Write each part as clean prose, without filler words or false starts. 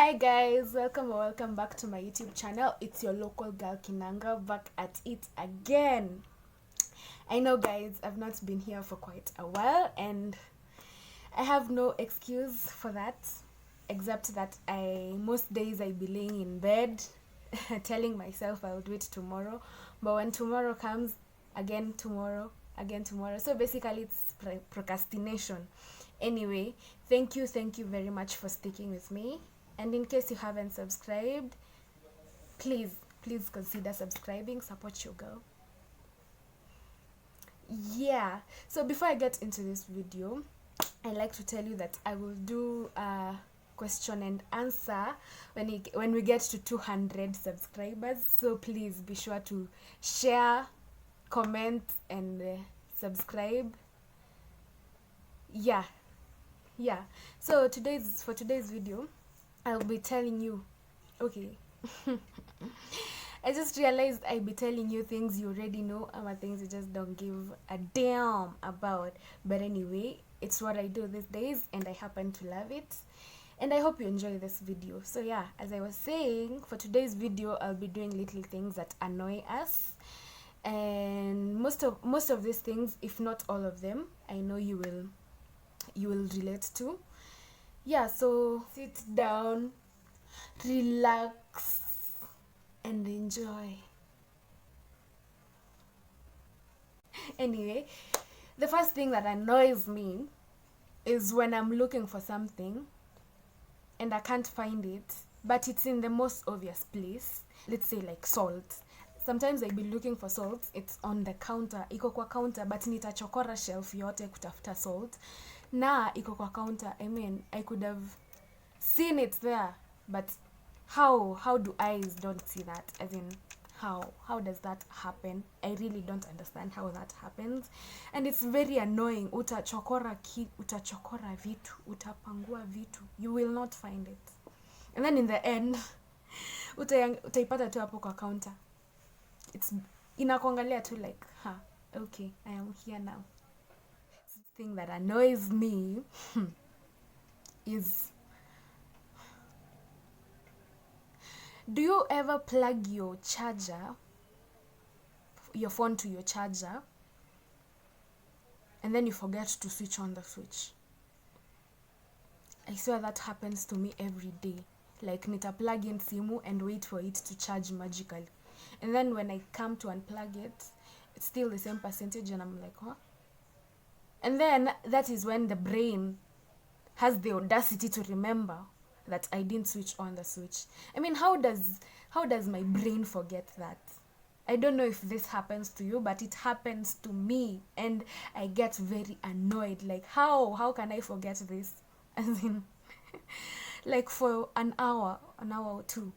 Hi guys, welcome back to my YouTube channel. It's your local girl Kinanga back at it again. I know guys, I've not been here for quite a while and I have no excuse for that except that most days I be laying in bed telling myself I'll do it tomorrow, but when tomorrow comes, again tomorrow. So basically it's procrastination. Anyway, thank you very much for sticking with me. And in case you haven't subscribed, please consider subscribing. Support your girl. Yeah, so before I get into this video, I like to tell you that I will do a question and answer when we get to 200 subscribers. So please be sure to share, comment, and subscribe. Yeah. So for today's video, I'll be telling you, okay. I just realized I'll be telling you things you already know, and things you just don't give a damn about. But anyway, it's what I do these days, and I happen to love it. And I hope you enjoy this video. So yeah, as I was saying, for today's video, I'll be doing little things that annoy us. And most of these things, if not all of them, I know you will relate to. Yeah, so sit down, relax, and enjoy. Anyway, the first thing that annoys me is when I'm looking for something and I can't find it, but it's in the most obvious place. Let's say like salt. Sometimes I'll be looking for salt, it's on the counter, iko kwa counter, but nitachokora shelf yote kutafuta salt. Na iko kwa counter, I mean, I could have seen it there, but how do eyes don't see that? As in, how does that happen? I really don't understand how that happens, and it's very annoying. Utachokora vitu, utapangua vitu, you will not find it, and then in the end utaipata tu hapo kwa counter. It's inakuangalia tu like, okay, I am here now. The thing that annoys me is, do you ever plug your phone to your charger, and then you forget to switch on the switch? I swear that happens to me every day. Like, nita plug in simu and wait for it to charge magically. And then when I come to unplug it, it's still the same percentage, and I'm like, huh? And then that is when the brain has the audacity to remember that I didn't switch on the switch. I mean, how does my brain forget that? I don't know if this happens to you, but it happens to me, and I get very annoyed. Like, how can I forget this? As in, like, for an hour or two,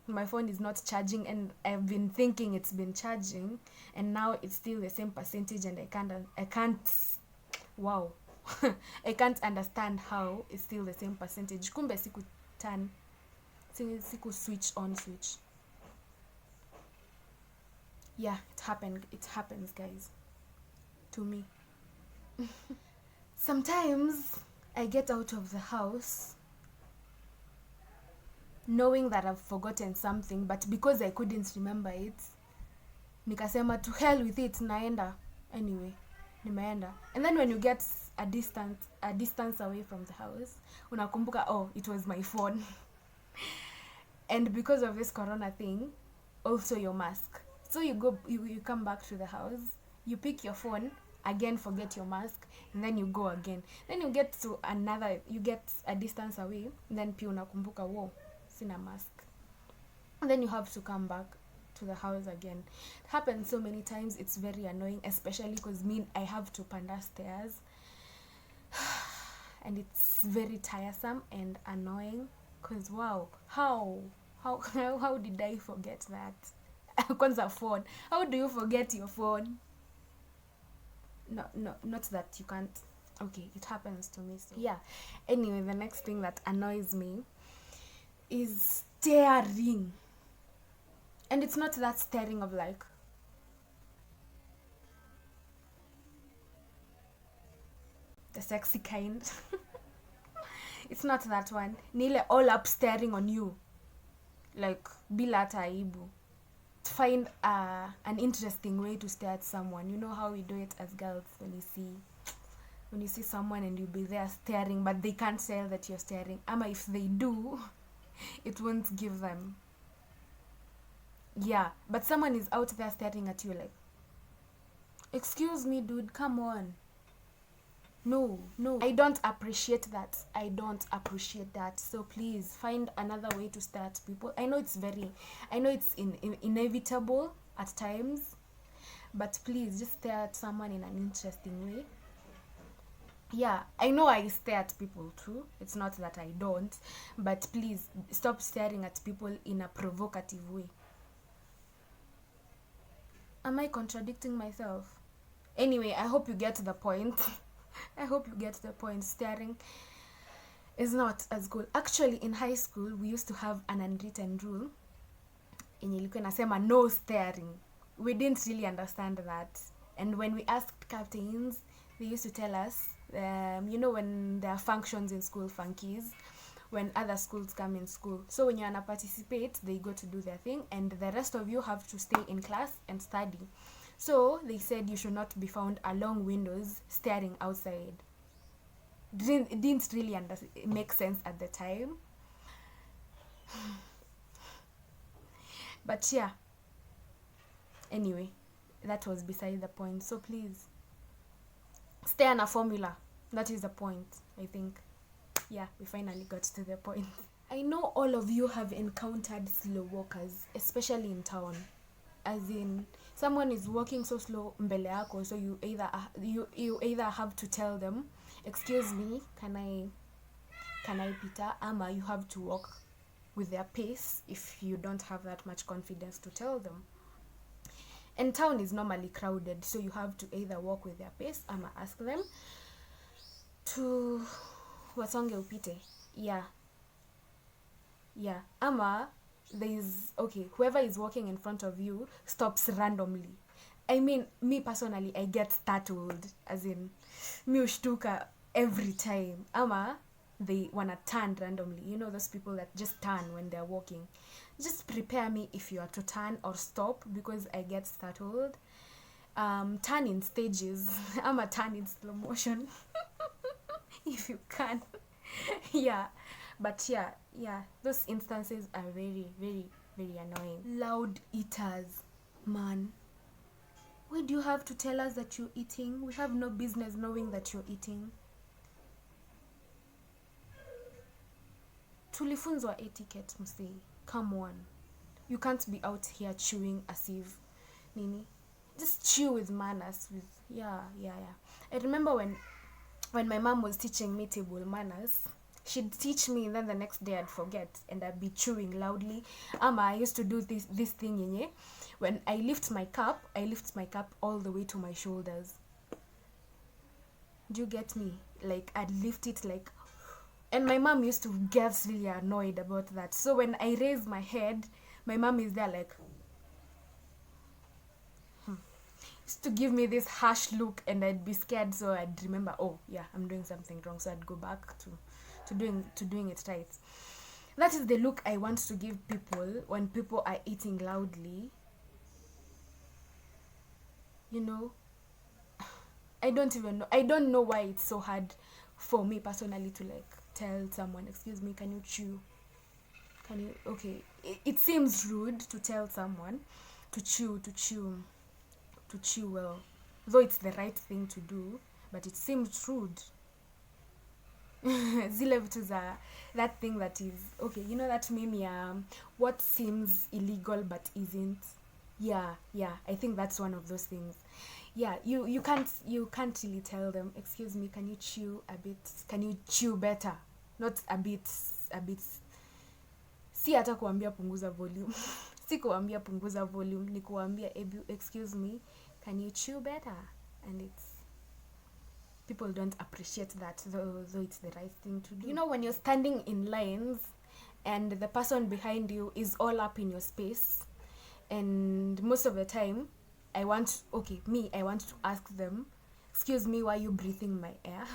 my phone is not charging, and I've been thinking it's been charging, and now it's still the same percentage, and I can't wow. I can't understand how it's still the same percentage. Kumbe siku switch on switch. Yeah, it happens guys, to me. Sometimes I get out of the house knowing that I've forgotten something, but because I couldn't remember it, nikasema to hell with it, naenda anyway. Nimeenda. And then when you get a distance away from the house, unakumbuka, oh, it was my phone. And because of this corona thing, also your mask. So you come back to the house, you pick your phone, again forget your mask, and then you go again. Then you get a distance away, and then pia unakumbuka, whoa, sina mask. And then you have to come back to the house again. It happens so many times, it's very annoying, especially because I have to panda stairs. And it's very tiresome and annoying, because wow, how did I forget that? Kwanza phone, how do you forget your phone? No, not that you can't. Okay, it happens to me. So yeah, anyway, the next thing that annoys me is staring. And it's not that staring of like the sexy kind. It's not that one. Ni ile all up staring on you, like bila hata aibu. Find an interesting way to stare at someone. You know how we do it as girls when you see someone and you be there staring, but they can't tell that you're staring. Ama if they do, it won't give them. Yeah, but someone is out there staring at you like, excuse me, dude, come on. No, I don't appreciate that. So please find another way to stare at people. I know it's inevitable at times, but please just stare at someone in an interesting way. Yeah, I know I stare at people too. It's not that I don't, but please stop staring at people in a provocative way. Am I contradicting myself? Anyway, I hope you get the point. Staring is not as good. Actually, in high school, we used to have an unwritten rule. Yenye ilikuwa inasema no staring. We didn't really understand that. And when we asked captains, they used to tell us, when there are functions in school, funkies, when other schools come in school. So when you wanna participate, they go to do their thing, and the rest of you have to stay in class and study. So they said you should not be found along windows staring outside. It didn't really make sense at the time. But yeah. Anyway, that was beside the point. So please, stay on a formula. That is the point, I think. Yeah, we finally got to the point. I know all of you have encountered slow walkers, especially in town. As in, someone is walking so slow mbele yako, so you either have to tell them, excuse me, can I pita, ama you have to walk with their pace if you don't have that much confidence to tell them. And town is normally crowded, so you have to either walk with their pace ama ask them to wasonge upite. Yeah, ama whoever is walking in front of you stops randomly. I mean, me personally, I get startled, as in me ushtuka every time. Ama they wanna turn randomly. You know those people that just turn when they're walking. Just prepare me if you are to turn or stop, because I get startled. Turn in stages. Ama turn in slow motion. If you can. Yeah. But yeah, those instances are very, very, very annoying. Loud eaters, man. Why do you have to tell us that you're eating? We have no business knowing that you're eating. Tulifunzwa etiquette, msee. Come on. You can't be out here chewing as if nini. Just chew with manners. Yeah. I remember when my mom was teaching me table manners. She'd teach me, and then the next day I'd forget, and I'd be chewing loudly. I used to do this thing, yenye. When I lift my cup all the way to my shoulders. Do you get me? Like, I'd lift it like... And my mom used to get really annoyed about that. So when I raise my head, my mom is there like... Used to give me this harsh look, and I'd be scared, so I'd remember, oh, yeah, I'm doing something wrong, so I'd go back to doing it right. That is the look I want to give people when people are eating loudly. You know, I don't know why it's so hard for me personally to like tell someone, excuse me, can you chew? It seems rude to tell someone to chew well, though it's the right thing to do, but it seems rude. Zile vitu za that thing that is okay, you know that meme, what seems illegal but isn't. Yeah, I think that's one of those things. Yeah, you can't really tell them, excuse me, can you chew a bit, can you chew better, not a bit. Si hata kuambia punguza volume. Si kuambia punguza volume, ni kuambia, excuse me, can you chew better? And it's... people don't appreciate that, though it's the right thing to do. You know, when you're standing in lines and the person behind you is all up in your space, and most of the time I want to ask them, excuse me, why are you breathing my air?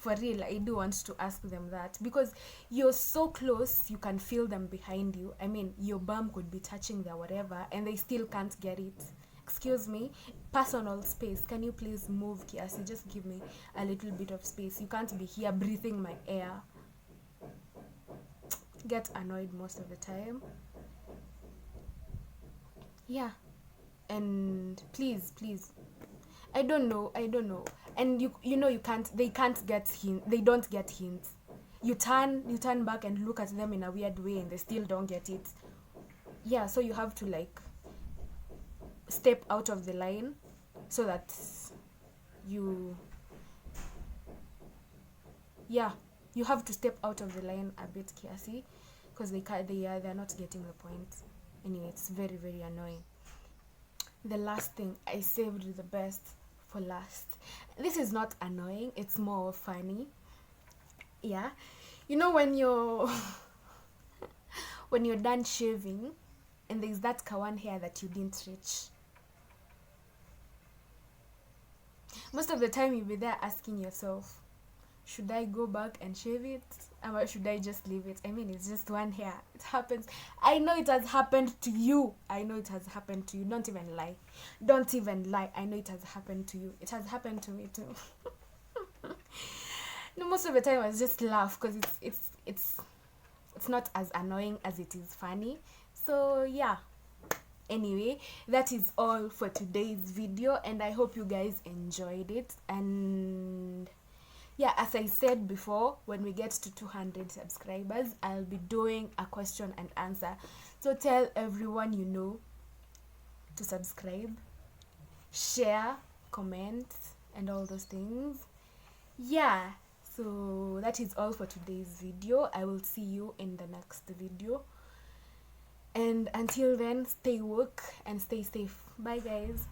For real, I do want to ask them that, because you're so close, you can feel them behind you. I mean, your bum could be touching their whatever and they still can't get it. Excuse me, personal space. Can you please move, Kiasi? Just give me a little bit of space. You can't be here breathing my air. Get annoyed most of the time. Yeah. And please, I don't know. And you know, they can't get hint. They don't get hints. You turn back and look at them in a weird way and they still don't get it. Yeah, so you have to like step out of the line so that you have to step out of the line a bit, Kiasi, because they're not getting the point. Anyway, it's very, very annoying. The last thing, I saved the best for last. This is not annoying, it's more funny. Yeah, you know when you're when you're done shaving and there's that one hair that you didn't reach. Most of the time you'll be there asking yourself, should I go back and shave it, or should I just leave it? I mean, it's just one hair. It happens. I know it has happened to you. Don't even lie. I know it has happened to you. It has happened to me too. No, most of the time I just laugh because it's not as annoying as it is funny. So yeah. Anyway, that is all for today's video, and I hope you guys enjoyed it. And yeah, as I said before, when we get to 200 subscribers, I'll be doing a question and answer. So tell everyone you know to subscribe, share, comment, and all those things. Yeah, so that is all for today's video. I will see you in the next video. And until then, stay woke and stay safe. Bye, guys.